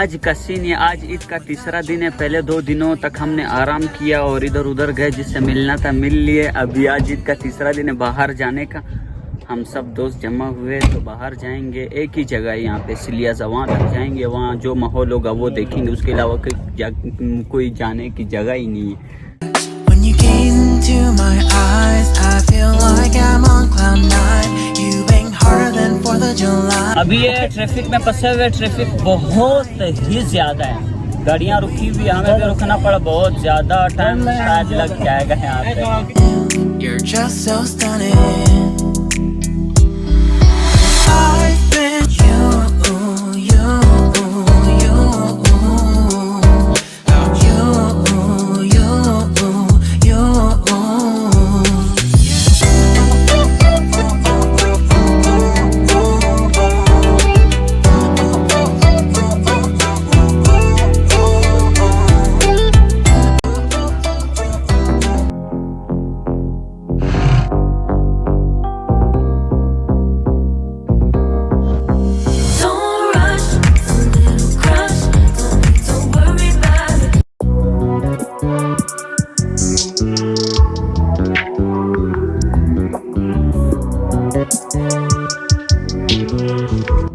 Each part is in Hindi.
आज का सीन है, आज ईद का तीसरा दिन है। पहले 2 दिनों तक हमने आराम किया और इधर उधर गए, जिससे मिलना था मिल लिए। अभी आज ईद का तीसरा दिन है बाहर जाने का। हम सब दोस्त जमा हुए तो बाहर जाएंगे। एक ही जगह है यहाँ पे सिलिया, वहाँ तक जाएंगे। वहाँ जो माहौल होगा वो देखेंगे, उसके अलावा कोई जाने की जगह ही नहीं है। अभी ये ट्रैफिक में फंसे हुए, ट्रैफिक बहुत ही ज्यादा है, गाड़ियाँ रुकी हुई, हमें भी रुकना पड़ा। बहुत ज्यादा टाइम शायद लग जाएगा यहाँ पे।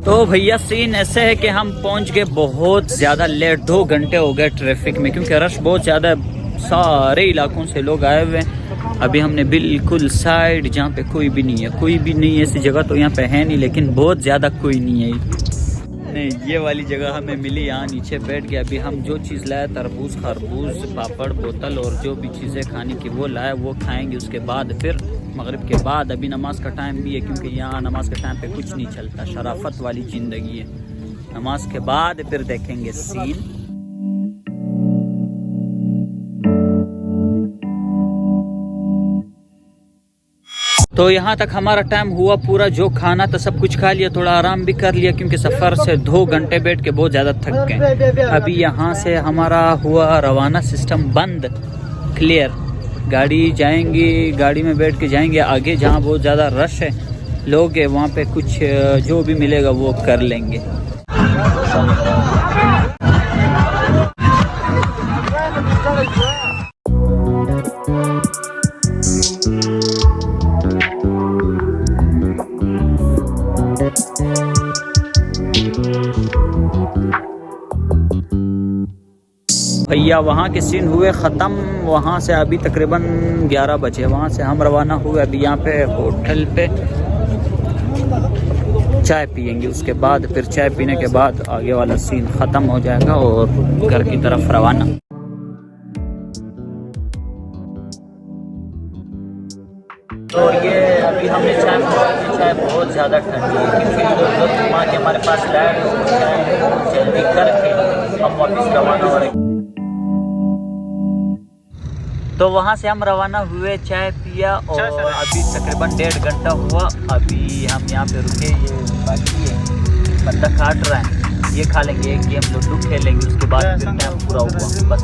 तो भैया सीन ऐसे है कि हम पहुंच गए बहुत ज़्यादा लेट, 2 घंटे हो गए ट्रैफिक में, क्योंकि रश बहुत ज़्यादा है। सारे इलाकों से लोग आए हुए हैं। अभी हमने बिल्कुल साइड जहाँ पे कोई भी नहीं है, कोई भी नहीं है, ऐसी जगह तो यहाँ पे है नहीं, लेकिन बहुत ज़्यादा कोई नहीं है। नहीं, ये वाली जगह हमें मिली, यहाँ नीचे बैठ गया। अभी हम जो चीज़ लाए, तरबूज, खरबूज, पापड़, बोतल और जो भी चीज़ें खाने की वो लाए, वो खाएंगे। उसके बाद फिर मगरिब के बाद अभी नमाज का टाइम भी है, क्योंकि यहाँ नमाज के टाइम पे कुछ नहीं चलता, शराफत वाली ज़िंदगी है। नमाज के बाद फिर देखेंगे सीन। तो यहाँ तक हमारा टाइम हुआ पूरा, जो खाना था सब कुछ खा लिया, थोड़ा आराम भी कर लिया, क्योंकि सफ़र से 2 घंटे बैठ के बहुत ज़्यादा थक गए। अभी यहाँ से हमारा हुआ रवाना, सिस्टम बंद, क्लियर। गाड़ी जाएंगी, गाड़ी में बैठ के जाएंगे आगे, जहाँ बहुत ज़्यादा रश है, लोग है, वहाँ पे कुछ जो भी मिलेगा वो कर लेंगे। भैया वहाँ के सीन हुए ख़त्म। वहाँ से अभी तकरीबन 11 बजे वहाँ से हम रवाना हुए। अभी यहाँ पे होटल पे चाय पियेंगे, उसके बाद फिर चाय पीने के बाद आगे वाला सीन ख़त्म हो जाएगा और घर की तरफ रवाना। तो ये अभी हमने चाय बहुत ज़्यादा ठंडी है, क्योंकि हमारे पास लाइट जल्दी करके हम वापस रवाना हो रहे। तो वहाँ से हम रवाना हुए, चाय पिया और अभी तकरीबन 1.5 घंटा हुआ। अभी हम यहाँ पे रुके, ये बाकी है, बंदा काट रहा है, ये खा लेंगे, एक गेम लूडो खेलेंगे, उसके बाद फिर टाइम पूरा हुआ बस।